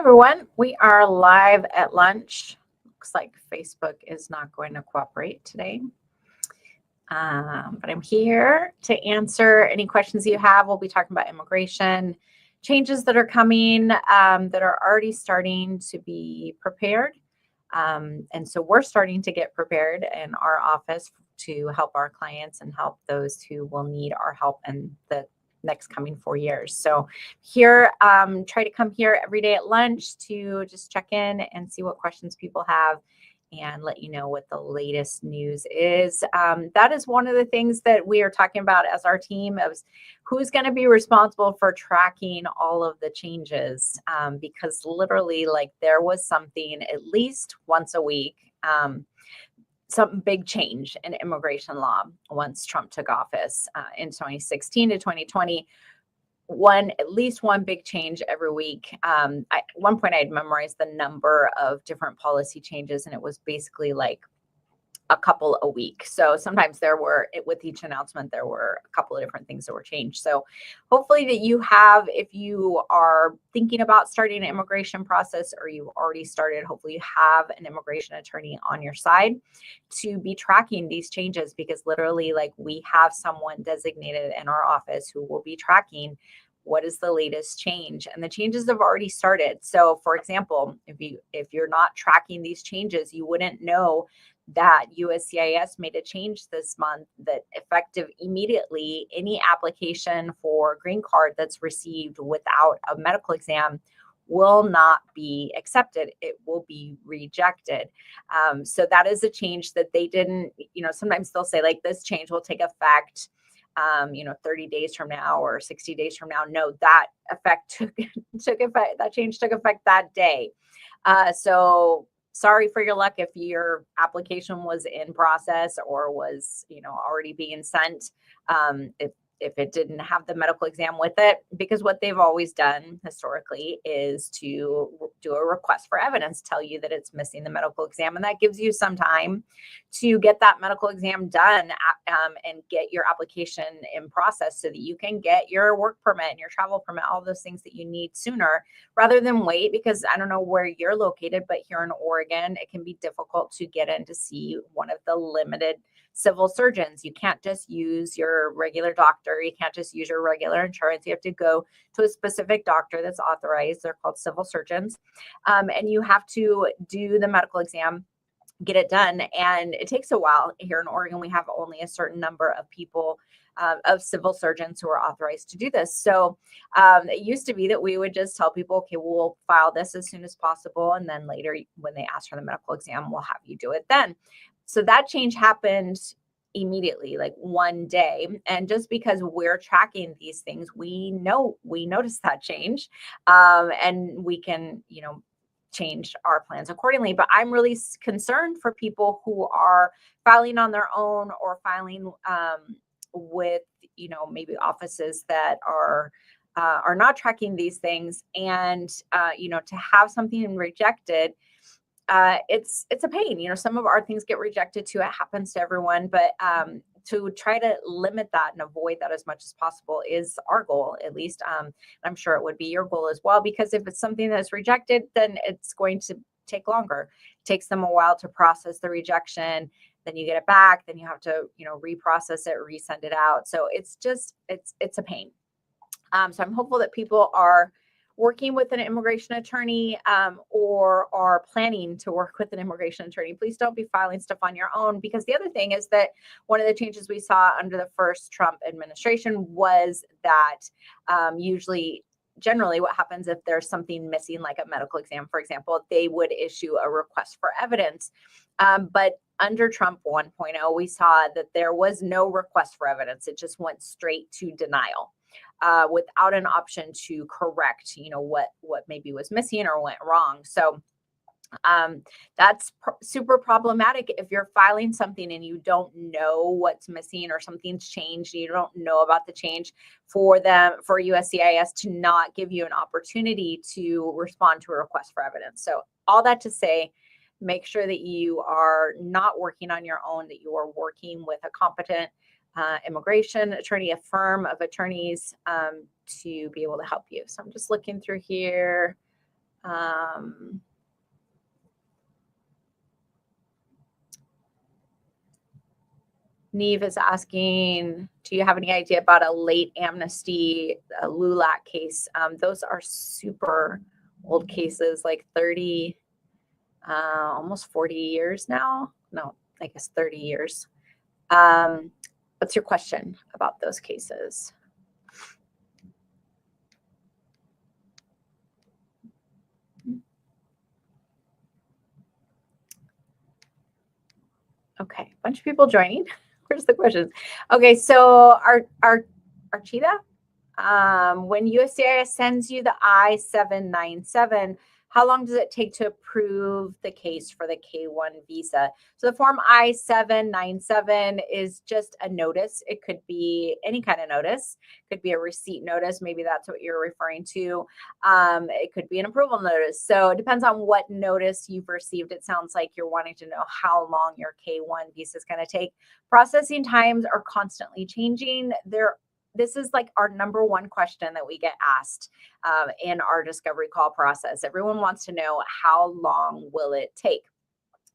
everyone. We are live at lunch. Looks like Facebook is not going to cooperate today. But I'm here to answer any questions you have. We'll be talking about immigration, changes that are coming, that are already starting to be prepared. And so we're starting to get prepared in our office to help our clients and help those who will need our help in the next coming 4 years. So here, try to come here every day at lunch to just check in and see what questions people have and let you know what the latest news is. That is one of the things that we are talking about as our team of who's going to be responsible for tracking all of the changes, because literally, like, there was something at least once a week, some big change in immigration law once Trump took office in 2016 to 2020. At least one big change every week. At one point, I had memorized the number of different policy changes, and it was basically like a couple a week. So sometimes with each announcement, there were a couple of different things that were changed. So hopefully that you have, if you are thinking about starting an immigration process or you've already started, hopefully you have an immigration attorney on your side to be tracking these changes, because literally, like, we have someone designated in our office who will be tracking what is the latest change, and the changes have already started. So for example, if you're not tracking these changes, you wouldn't know that USCIS made a change this month that effective immediately, any application for green card that's received without a medical exam will not be accepted. It will be rejected. So that is a change that they didn't, sometimes they'll say, like, this change will take effect 30 days from now or 60 days from now. No, that change took effect that day. So sorry for your luck if your application was in process or was, already being sent. If it didn't have the medical exam with it, because what they've always done historically is to do a request for evidence, tell you that it's missing the medical exam. And that gives you some time to get that medical exam done and get your application in process so that you can get your work permit and your travel permit, all those things that you need sooner rather than wait. Because I don't know where you're located, but here in Oregon, it can be difficult to get in to see one of the limited civil surgeons. You can't just use your regular doctor. You can't just use your regular insurance. You have to go to a specific doctor that's authorized. They're called civil surgeons. And you have to do the medical exam, get it done. And it takes a while. Here in Oregon, we have only a certain number of people, of civil surgeons who are authorized to do this. So it used to be that we would just tell people, okay, we'll file this as soon as possible. And then later, when they ask for the medical exam, we'll have you do it then. So that change happened immediately, like one day. And just because we're tracking these things, we notice that change, and we can, change our plans accordingly. But I'm really concerned for people who are filing on their own or filing with, maybe offices that are not tracking these things, and to have something rejected. It's a pain. Some of our things get rejected too. It happens to everyone, but to try to limit that and avoid that as much as possible is our goal, at least. I'm sure it would be your goal as well, because if it's something that's rejected, then it's going to take longer. It takes them a while to process the rejection. Then you get it back. Then you have to, reprocess it, resend it out. So it's a pain. So I'm hopeful that people are working with an immigration attorney, or are planning to work with an immigration attorney. Please don't be filing stuff on your own, because the other thing is that one of the changes we saw under the first Trump administration was that generally what happens if there's something missing, like a medical exam, for example, they would issue a request for evidence. But under Trump 1.0, we saw that there was no request for evidence. It just went straight to denial. Without an option to correct, what maybe was missing or went wrong. So that's super problematic if you're filing something and you don't know what's missing or something's changed. You don't know about the change for USCIS to not give you an opportunity to respond to a request for evidence. So all that to say, make sure that you are not working on your own, that you are working with a competent immigration attorney, a firm of attorneys, to be able to help you. So I'm just looking through here. Neve is asking, do you have any idea about a late amnesty LULAC case? Those are super old cases, like 30, almost 40 years now. No, I guess 30 years. What's your question about those cases? Okay, a bunch of people joining. Where's the questions? Okay, so Archita, when USCIS sends you the I-797, how long does it take to approve the case for the K-1 visa? So the form I-797 is just a notice. It could be any kind of notice. It could be a receipt notice. Maybe that's what you're referring to. It could be an approval notice. So it depends on what notice you've received. It sounds like you're wanting to know how long your K-1 visa is going to take. Processing times are constantly changing. This is like our number one question that we get asked in our discovery call process. Everyone wants to know, how long will it take?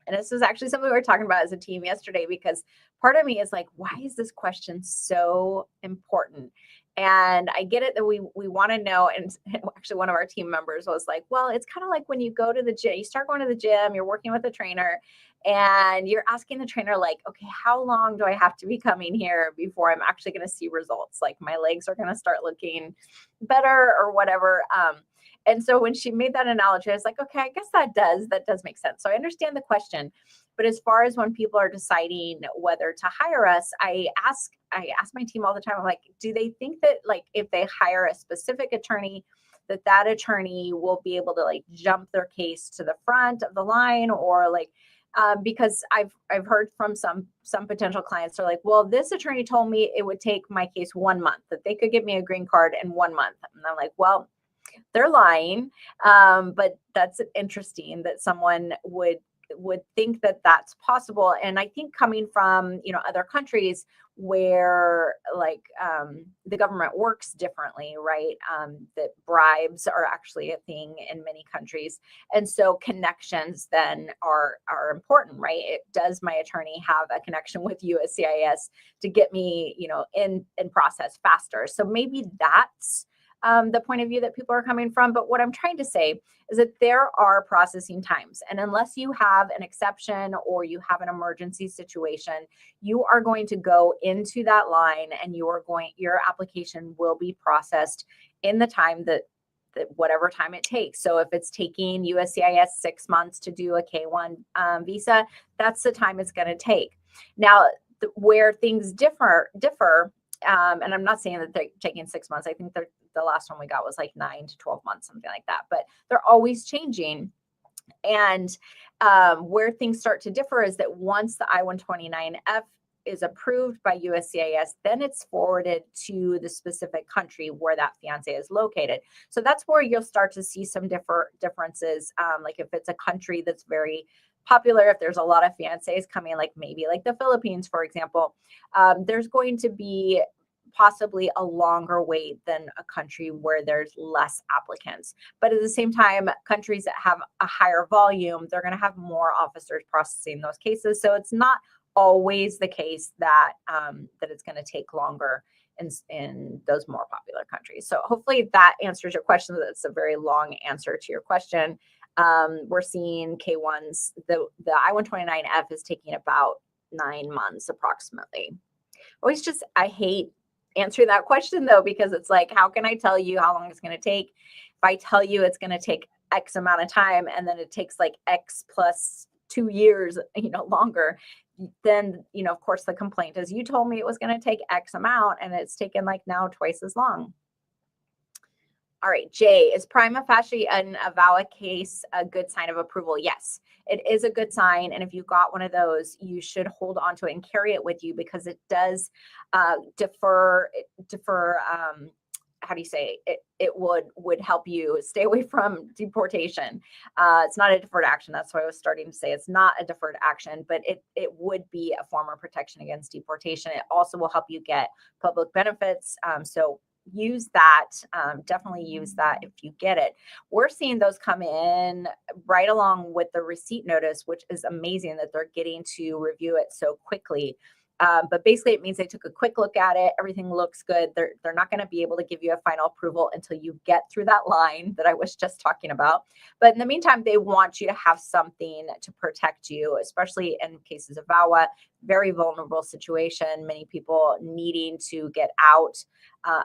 And this is actually something we were talking about as a team yesterday, because part of me is like, why is this question so important? And I get it that we want to know. And actually one of our team members was like, well, it's kind of like when you go to the gym, you start going to the gym, you're working with a trainer, and you're asking the trainer, like, okay, how long do I have to be coming here before I'm actually going to see results? Like my legs are going to start looking better or whatever. And so when she made that analogy, I was like, okay, I guess that does make sense. So I understand the question. But as far as when people are deciding whether to hire us, I ask my team all the time, I'm like, do they think that, like, if they hire a specific attorney, that attorney will be able to like jump their case to the front of the line, or like, because I've heard from some potential clients are like, well, this attorney told me it would take my case 1 month, that they could give me a green card in 1 month. And I'm like, well, they're lying. But that's interesting that someone would think that that's possible. And I think coming from, other countries where like the government works differently, right? That bribes are actually a thing in many countries. And so connections then are important, right? Does my attorney have a connection with USCIS to get me, in process faster? So maybe that's the point of view that people are coming from. But what I'm trying to say is that there are processing times. And unless you have an exception or you have an emergency situation, you are going to go into that line and your application will be processed in the time that whatever time it takes. So if it's taking USCIS 6 months to do a K-1 visa, that's the time it's going to take. Now, where things differ, and I'm not saying that they're taking 6 months. I think the last one we got was like 9 to 12 months, something like that. But they're always changing. And where things start to differ is that once the I-129F is approved by USCIS, then it's forwarded to the specific country where that fiancé is located. So that's where you'll start to see some differences. Like if it's a country that's very popular, if there's a lot of fiancés coming, like maybe like the Philippines, for example, there's going to be possibly a longer wait than a country where there's less applicants. But at the same time, countries that have a higher volume, they're going to have more officers processing those cases. So it's not always the case that that it's going to take longer in those more popular countries. So hopefully that answers your question. That's a very long answer to your question. We're seeing K1s, the I-129F is taking about 9 months approximately. I hate answering that question though, because it's like, how can I tell you how long it's going to take? If I tell you it's going to take X amount of time and then it takes like X plus 2 years, longer, then, of course the complaint is, you told me it was going to take X amount and it's taken like now twice as long. All right, Jay, is prima facie an AVAWA case a good sign of approval? Yes, it is a good sign. And if you got one of those, you should hold on to it and carry it with you, because it does defer, how do you say it? It would help you stay away from deportation. It's not a deferred action. That's what I was starting to say. It's not a deferred action, but it would be a form of protection against deportation. It also will help you get public benefits. So use that. Definitely use that if you get it. We're seeing those come in right along with the receipt notice, which is amazing that they're getting to review it so quickly. But basically, it means they took a quick look at it. Everything looks good. They're not going to be able to give you a final approval until you get through that line that I was just talking about. But in the meantime, they want you to have something to protect you, especially in cases of VAWA, very vulnerable situation. Many people needing to get out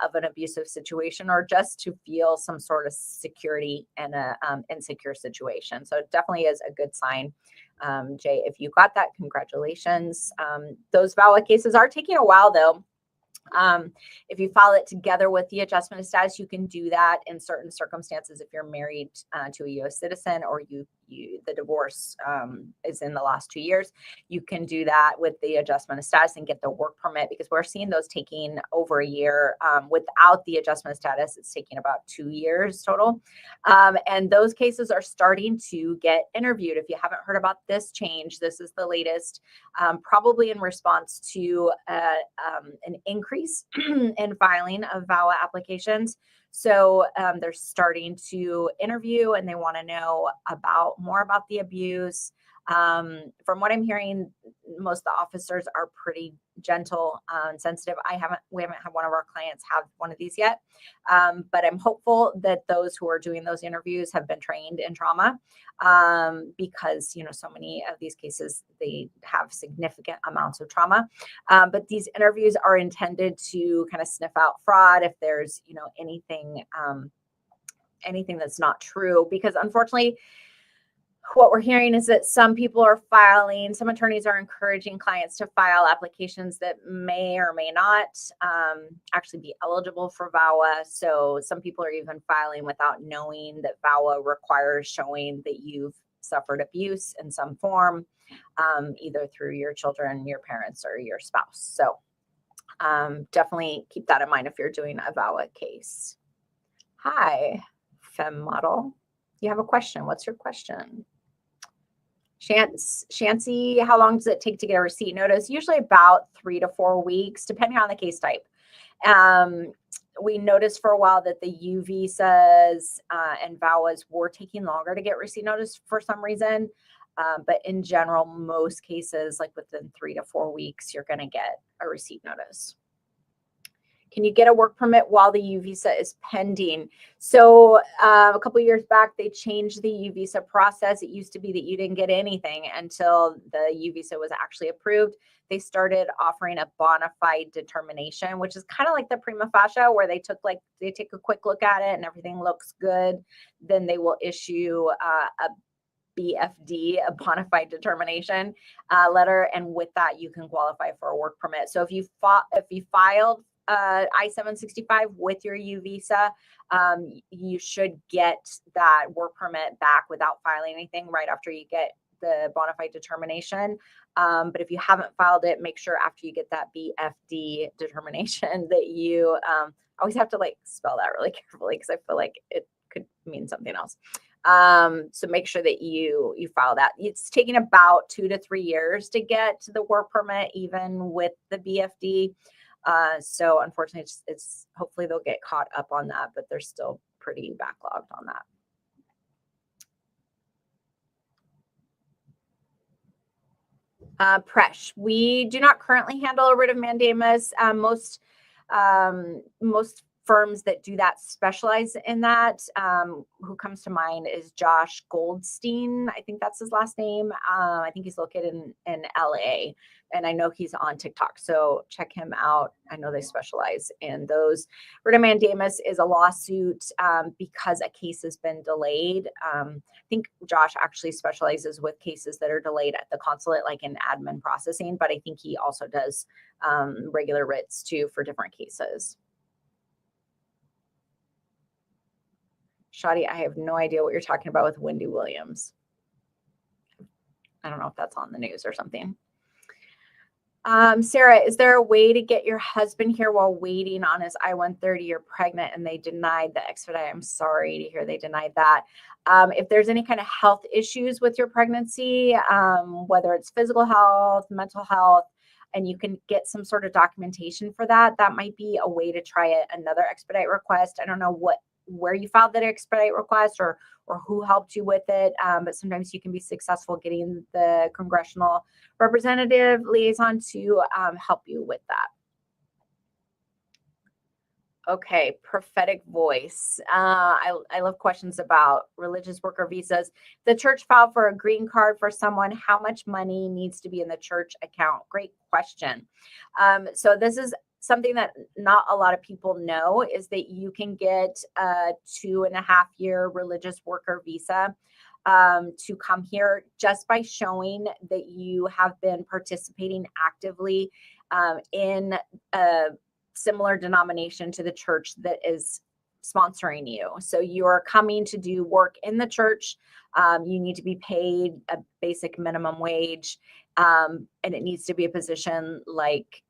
of an abusive situation, or just to feel some sort of security in a insecure situation. So it definitely is a good sign. Jay, if you got that, congratulations. Those VAWA cases are taking a while though. If you file it together with the adjustment of status, you can do that in certain circumstances. If you're married to a U.S. citizen, or the divorce is in the last 2 years, you can do that with the adjustment of status and get the work permit, because we're seeing those taking over a year. Without the adjustment of status, it's taking about 2 years total. And those cases are starting to get interviewed. If you haven't heard about this change, this is the latest, probably in response to an increase in filing of VAWA applications. So they're starting to interview, and they want to know more about the abuse. From what I'm hearing, most of the officers are pretty gentle and sensitive. We haven't had one of our clients have one of these yet, but I'm hopeful that those who are doing those interviews have been trained in trauma, because so many of these cases, they have significant amounts of trauma. But these interviews are intended to kind of sniff out fraud, if there's anything that's not true, because unfortunately, what we're hearing is that some attorneys are encouraging clients to file applications that may or may not actually be eligible for VAWA. So some people are even filing without knowing that VAWA requires showing that you've suffered abuse in some form, either through your children, your parents, or your spouse. So definitely keep that in mind if you're doing a VAWA case. Hi, Femme Model. You have a question. What's your question? Shancy, how long does it take to get a receipt notice? Usually about 3 to 4 weeks, depending on the case type. We noticed for a while that the U visas and VAWAs were taking longer to get receipt notice for some reason. But in general, most cases, like within 3 to 4 weeks, you're going to get a receipt notice. Can you get a work permit while the U visa is pending? So a couple of years back, they changed the U visa process. It used to be that you didn't get anything until the U visa was actually approved. They started offering a bona fide determination, which is kind of like the prima facie, where they take a quick look at it and everything looks good. Then they will issue a BFD, a bona fide determination letter, and with that, you can qualify for a work permit. So if you filed I-765 with your U visa, you should get that work permit back without filing anything right after you get the bona fide determination. But if you haven't filed it, make sure after you get that BFD determination that you always have to spell that really carefully, because I feel like it could mean something else. So make sure that you file that. It's taking about 2 to 3 years to get the work permit, even with the BFD. So unfortunately, it's hopefully they'll get caught up on that, but they're still pretty backlogged on that. Presh, we do not currently handle a writ of mandamus. Most firms that do that specialize in that. Who comes to mind is Josh Goldstein. I think that's his last name. I think he's located in LA, and I know he's on TikTok. So check him out. I know they specialize in those. Writ of mandamus is a lawsuit because a case has been delayed. I think Josh actually specializes with cases that are delayed at the consulate, like in admin processing, but I think he also does regular writs too for different cases. Shadi, I have no idea what you're talking about with Wendy Williams. I don't know if that's on the news or something. Sarah, is there a way to get your husband here while waiting on his I-130? You're pregnant and they denied the expedite. I'm sorry to hear they denied that. If there's any kind of health issues with your pregnancy, whether it's physical health, mental health, and you can get some sort of documentation for that, that might be a way to try another expedite request. I don't know where you filed that expedite request or who helped you with it, but sometimes you can be successful getting the congressional representative liaison to help you with that. Okay, prophetic voice. I love questions about religious worker visas. The church filed for a green card for someone. How much money needs to be in the church account? Great question. So this is something that not a lot of people know, is that you can get a 2.5-year religious worker visa to come here just by showing that you have been participating actively in a similar denomination to the church that is sponsoring you. So you're coming to do work in the church. You need to be paid a basic minimum wage, and it needs to be a position like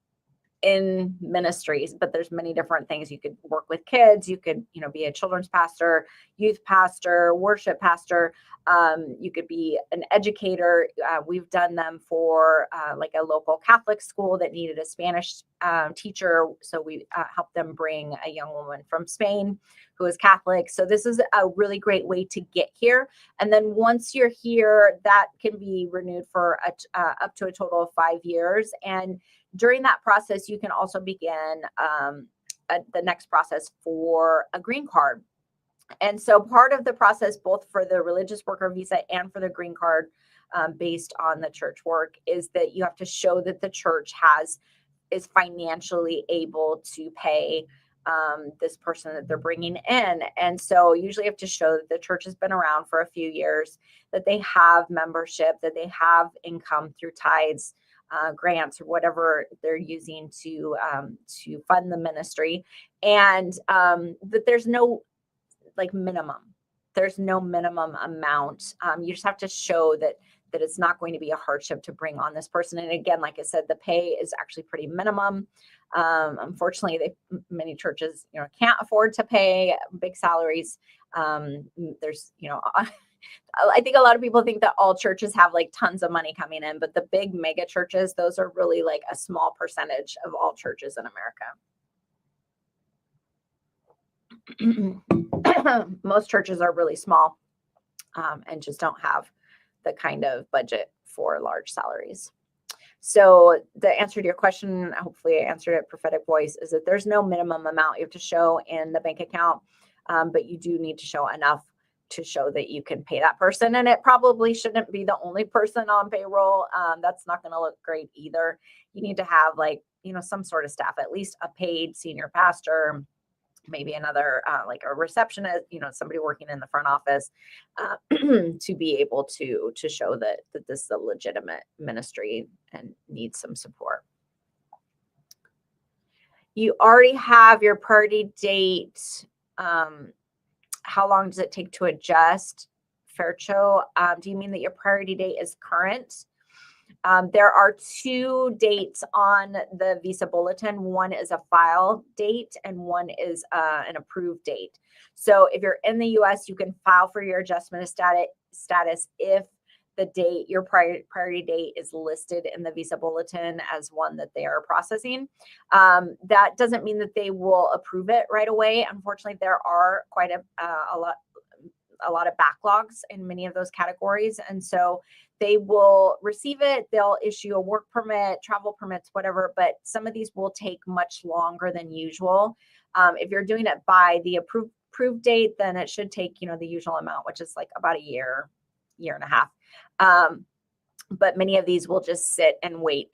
in ministries, but there's many different things. You could work with kids, you could, be a children's pastor, youth pastor, worship pastor. You could be an educator. We've done them for like a local Catholic school that needed a Spanish teacher. So we helped them bring a young woman from Spain who is Catholic. So this is a really great way to get here. And then once you're here, that can be renewed for up to a total of 5 years. And during that process, you can also begin the next process for a green card. And so part of the process, both for the religious worker visa and for the green card, based on the church work, is that you have to show that the church is financially able to pay this person that they're bringing in. And so usually you have to show that the church has been around for a few years, that they have membership, that they have income through tithes, grants, or whatever they're using to fund the ministry, and that there's no minimum. There's no minimum amount. You just have to show that it's not going to be a hardship to bring on this person. And again, like I said, the pay is actually pretty minimum. Unfortunately, many churches can't afford to pay big salaries. There's I think a lot of people think that all churches have tons of money coming in, but the big mega churches, those are really a small percentage of all churches in America. Most churches are really small and just don't have the kind of budget for large salaries. So the answer to your question, hopefully I answered it, prophetic voice, is that there's no minimum amount you have to show in the bank account, but you do need to show enough to show that you can pay that person. And it probably shouldn't be the only person on payroll. That's not going to look great either. You need to have some sort of staff, at least a paid senior pastor, maybe another a receptionist, somebody working in the front office, to be able to show that this is a legitimate ministry and needs some support. You already have your priority date. How long does it take to adjust? Faircho, do you mean that your priority date is current? There are 2 dates on the visa bulletin. One is a file date and one is an approved date. So if you're in the U.S., you can file for your adjustment of status if the date, your priority date, is listed in the visa bulletin as one that they are processing. That doesn't mean that they will approve it right away. Unfortunately, there are quite a lot of backlogs in many of those categories. And so they will receive it, they'll issue a work permit, travel permits, whatever, but some of these will take much longer than usual. If you're doing it by the approved date, then it should take, the usual amount, which is about a year and a half. But many of these will just sit and wait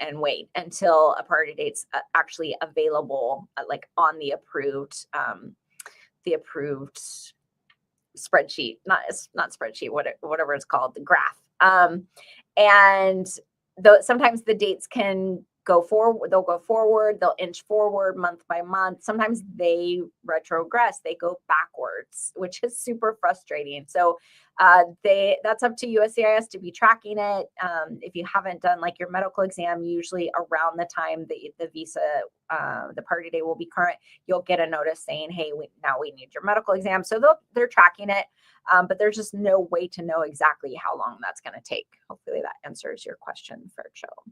until a priority date's actually available, on the approved spreadsheet, not spreadsheet, whatever it's called, the graph. And sometimes the dates can go forward, they'll inch forward month by month. Sometimes they retrogress, they go backwards, which is super frustrating. So that's up to USCIS to be tracking it. If you haven't done your medical exam, usually around the time the visa, the priority date will be current, you'll get a notice saying, hey, now we need your medical exam. So they're tracking it, but there's just no way to know exactly how long that's going to take. Hopefully that answers your question, Fairchild.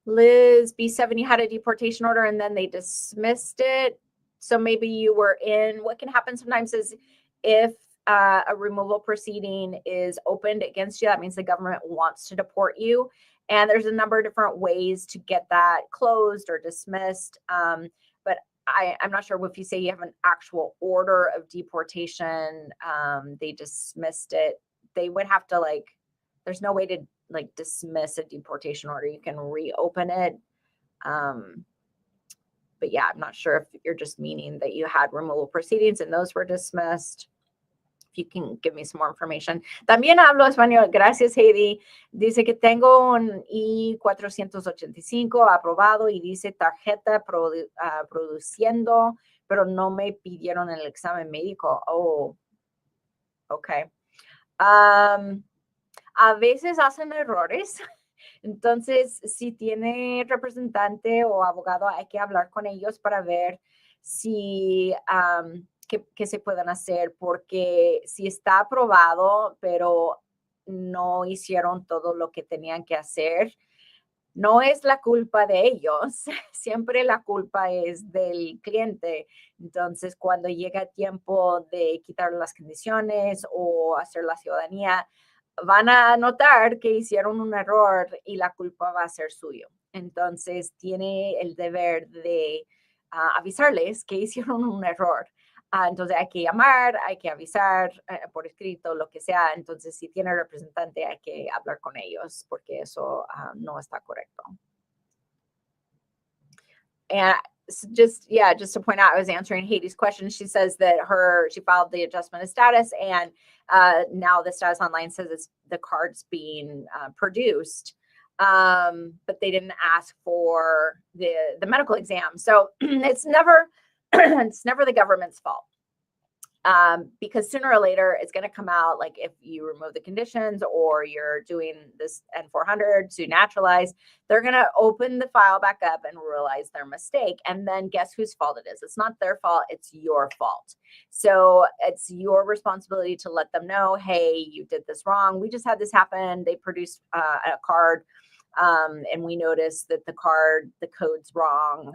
Liz B70 had a deportation order and then they dismissed it. So maybe you were in, what can happen sometimes is if a removal proceeding is opened against you, that means the government wants to deport you. And there's a number of different ways to get that closed or dismissed. But I'm not sure if you say you have an actual order of deportation, they dismissed it. They would have to there's no way to dismiss a deportation order. You can reopen it. But yeah, I'm not sure if you're just meaning that you had removal proceedings and those were dismissed. If you can give me some more information. También hablo español. Gracias, Heidi. Dice que tengo un I-485 aprobado y dice tarjeta produciendo, pero no me pidieron el examen médico. Oh, okay. A veces hacen errores. Entonces, si tiene representante o abogado, hay que hablar con ellos para ver si qué se pueden hacer, porque si está aprobado, pero no hicieron todo lo que tenían que hacer, no es la culpa de ellos, siempre la culpa es del cliente. Entonces, cuando llega tiempo de quitar las condiciones o hacer la ciudadanía, van a notar que hicieron un error y la culpa va a ser suyo. Entonces, tiene el deber de avisarles que hicieron un error. Entonces, hay que llamar, hay que avisar por escrito, lo que sea. Entonces, si tiene representante, hay que hablar con ellos porque eso no está correcto. And just to point out, I was answering Heidi's question. She says that she filed the adjustment of status, and now the status online says the card's being produced, but they didn't ask for the medical exam. So it's never the government's fault. Because sooner or later it's going to come out, like if you remove the conditions or you're doing this N400 to naturalize, they're going to open the file back up and realize their mistake. And then guess whose fault it is? It's not their fault. It's your fault. So it's your responsibility to let them know, hey, you did this wrong. We just had this happen. They produced a card. And we noticed that the code's wrong,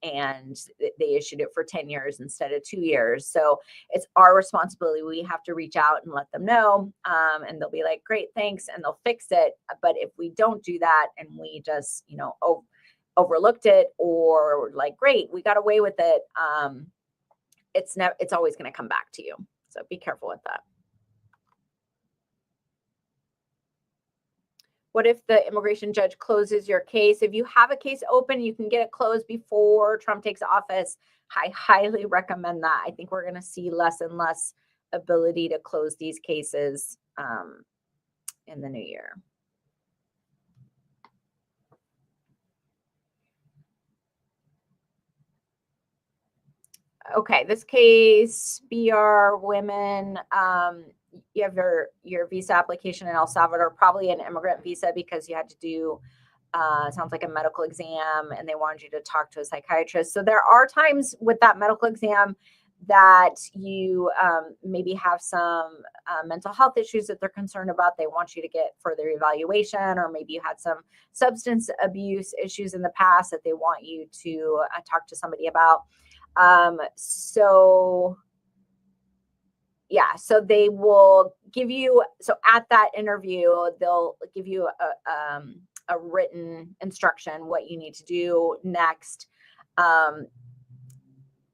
and they issued it for 10 years instead of 2 years. So it's our responsibility. We have to reach out and let them know, and they'll be like, great, thanks, and they'll fix it. But if we don't do that and we just, overlooked it, or like, great, we got away with it, it's always going to come back to you. So be careful with that. What if the immigration judge closes your case? If you have a case open, you can get it closed before Trump takes office. I highly recommend that. I think we're going to see less and less ability to close these cases in the new year. Okay, this case, BR women, you have your visa application in El Salvador, probably an immigrant visa, because you had to do, sounds like a medical exam, and they wanted you to talk to a psychiatrist. So there are times with that medical exam that you maybe have some mental health issues that they're concerned about. They want you to get further evaluation, or maybe you had some substance abuse issues in the past that they want you to talk to somebody about. So they will give you, so at that interview, they'll give you a written instruction, what you need to do next.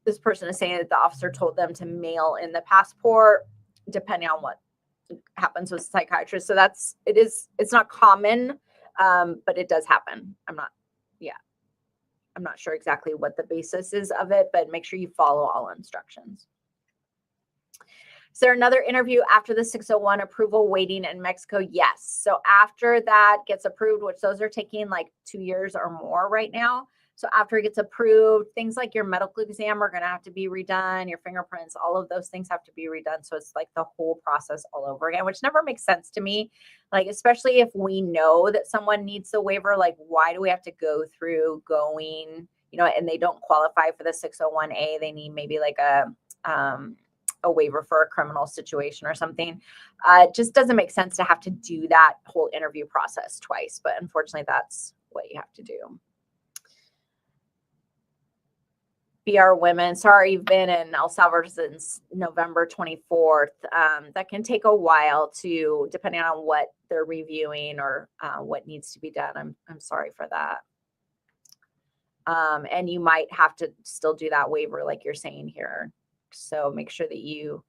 This person is saying that the officer told them to mail in the passport, depending on what happens with psychiatrists. So it's not common, but it does happen. I'm not sure exactly what the basis is of it, but make sure you follow all instructions. Is there another interview after the 601 approval waiting in Mexico? Yes. So after that gets approved, which those are taking like 2 years or more right now. So after it gets approved, things like your medical exam are going to have to be redone, your fingerprints, all of those things have to be redone. So it's like the whole process all over again, which never makes sense to me. Like, especially if we know that someone needs the waiver, like, why do we have to go through going, and they don't qualify for the 601A, they need maybe like a waiver for a criminal situation or something. It just doesn't make sense to have to do that whole interview process twice. But unfortunately, that's what you have to do. BR women, sorry, you've been in El Salvador since November 24th. That can take a while to, depending on what they're reviewing or what needs to be done. I'm sorry for that. And you might have to still do that waiver like you're saying here. So make sure that you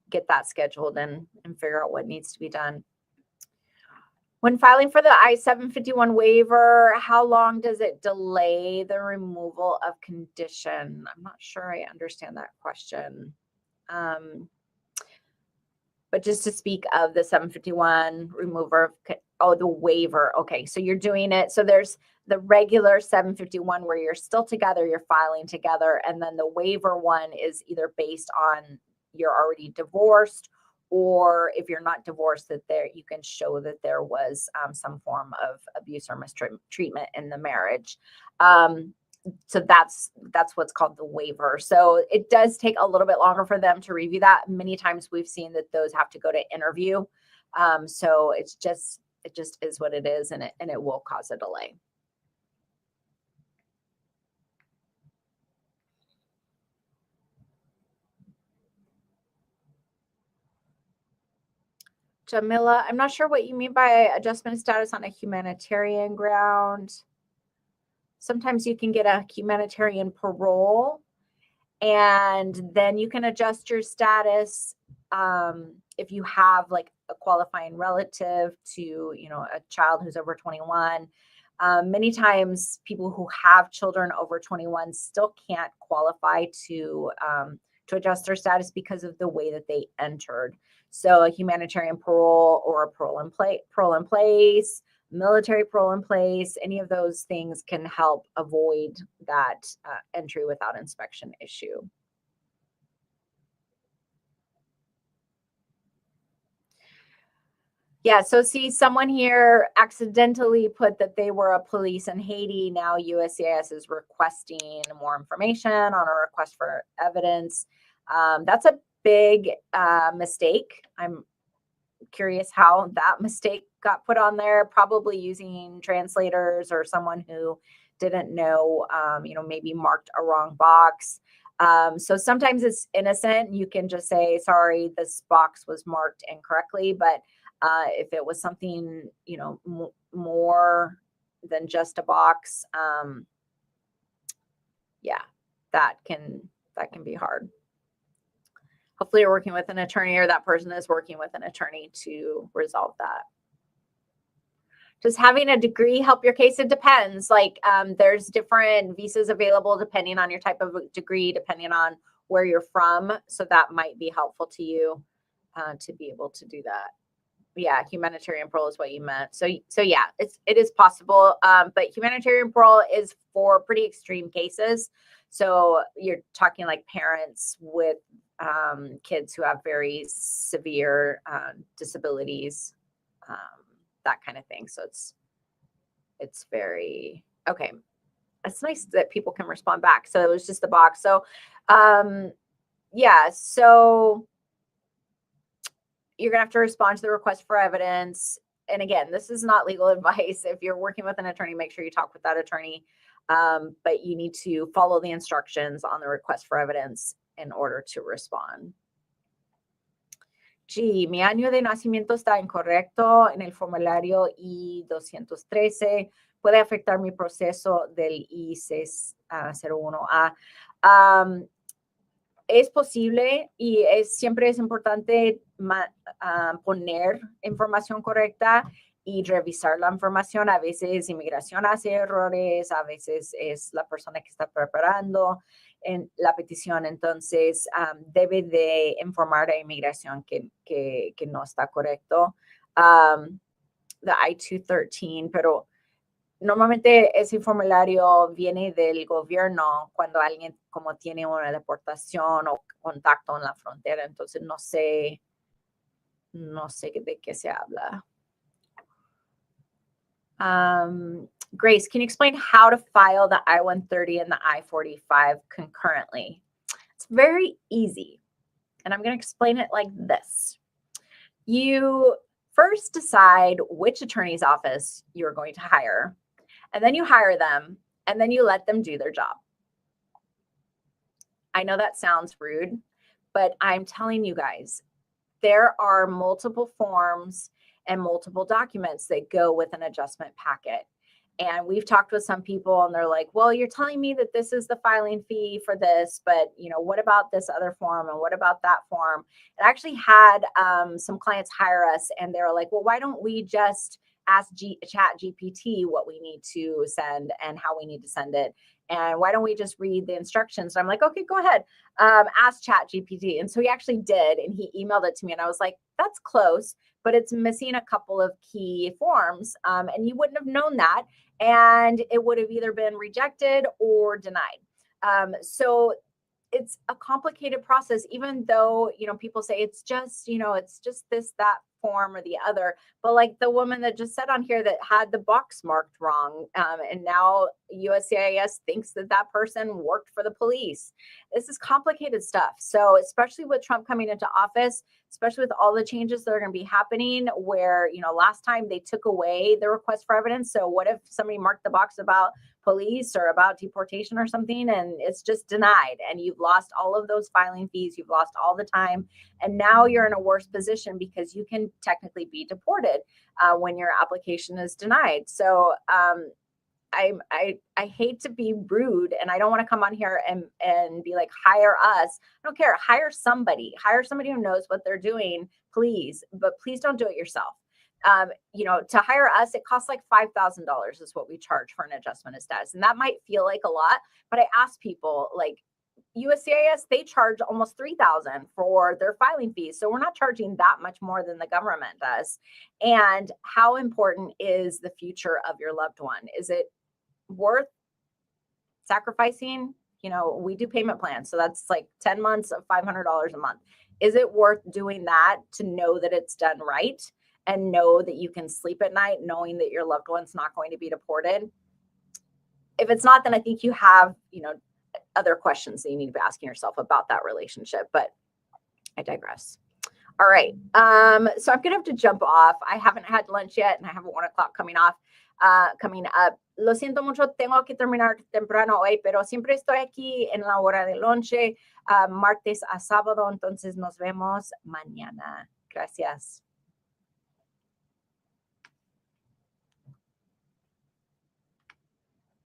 get that scheduled and figure out what needs to be done. When filing for the I-751 waiver, how long does it delay the removal of condition? I'm not sure I understand that question. But just to speak of the 751 remover, the waiver. Okay, so you're doing it. So there's the regular 751 where you're still together, you're filing together. And then the waiver one is either based on you're already divorced, or if you're not divorced, that you can show that there was some form of abuse or mistreatment in the marriage. So that's what's called the waiver. So it does take a little bit longer for them to review that. Many times we've seen that those have to go to interview. So it just is what it is, and it will cause a delay. Jamila, I'm not sure what you mean by adjustment of status on a humanitarian ground. Sometimes you can get a humanitarian parole, and then you can adjust your status if you have like a qualifying relative to, a child who's over 21. Many times people who have children over 21 still can't qualify to adjust their status because of the way that they entered. So a humanitarian parole or a parole in place, military parole in place, any of those things can help avoid that entry without inspection issue. Yeah, so see, someone here accidentally put that they were a police in Haiti. Now USCIS is requesting more information on a request for evidence. That's a big mistake. I'm curious how that mistake got put on there, probably using translators or someone who didn't know, maybe marked a wrong box. So sometimes it's innocent. You can just say, sorry, this box was marked incorrectly. But if it was something, more than just a box, that can be hard. Hopefully you're working with an attorney, or that person is working with an attorney to resolve that. Does having a degree help your case? It depends. Like there's different visas available depending on your type of degree, depending on where you're from. So that might be helpful to you to be able to do that. Yeah, humanitarian parole is what you meant. So yeah, it is possible. But humanitarian parole is for pretty extreme cases. So you're talking like parents with kids who have very severe disabilities, that kind of thing. So it's very okay. It's nice that people can respond back. So it was just the box. So yeah, so you're gonna have to respond to the request for evidence. And again, this is not legal advice. If you're working with an attorney, make sure you talk with that attorney. But you need to follow the instructions on the request for evidence in order to respond. G, mi año de nacimiento está incorrecto en el formulario I-213. ¿Puede afectar mi proceso del I-601A? Es posible, y siempre es importante poner información correcta y revisar la información. A veces inmigración hace errores, a veces es la persona que está preparando en la petición. Entonces, debe de informar a inmigración que no está correcto. The I-213, pero normalmente ese formulario viene del gobierno cuando alguien como tiene una deportación o contacto en la frontera. Entonces, no sé de qué se habla. Grace, can you explain how to file the I-130 and the I-45 concurrently? It's very easy, and I'm going to explain it like this. You first decide which attorney's office you're going to hire, and then you hire them, and then you let them do their job. I know that sounds rude, but I'm telling you guys, there are multiple forms and multiple documents that go with an adjustment packet. And we've talked with some people and they're like, well, you're telling me that this is the filing fee for this, but what about this other form? And what about that form? And I actually had some clients hire us and they were like, well, why don't we just ask Chat GPT what we need to send and how we need to send it? And why don't we just read the instructions? So I'm like, okay, go ahead. Ask Chat GPT. And so he actually did. And he emailed it to me. And I was like, that's close, but it's missing a couple of key forms. And you wouldn't have known that. And it would have either been rejected or denied. So it's a complicated process, even though, people say it's just this, that form or the other. But like the woman that just said on here that had the box marked wrong, and now USCIS thinks that person worked for the police. This is complicated stuff. So especially with Trump coming into office, especially with all the changes that are going to be happening where, last time they took away the request for evidence. So what if somebody marked the box about police or about deportation or something and it's just denied and you've lost all of those filing fees, you've lost all the time, and now you're in a worse position because you can technically be deported when your application is denied. So I hate to be rude and I don't want to come on here and be like, hire us. I don't care. Hire somebody who knows what they're doing, please, but please don't do it yourself. To hire us, it costs like $5,000 is what we charge for an adjustment of status. And that might feel like a lot, but I ask people like USCIS, they charge almost $3,000 for their filing fees. So we're not charging that much more than the government does. And how important is the future of your loved one? Is it worth sacrificing? We do payment plans. So that's like 10 months of $500 a month. Is it worth doing that to know that it's done right and know that you can sleep at night knowing that your loved one's not going to be deported? If it's not, then I think you have, other questions that you need to be asking yourself about that relationship, but I digress. All right. So I'm going to have to jump off. I haven't had lunch yet and I have 1 o'clock coming up. Lo siento mucho, tengo que terminar temprano hoy, pero siempre estoy aquí en la hora de lonche, martes a sábado, entonces nos vemos mañana. Gracias.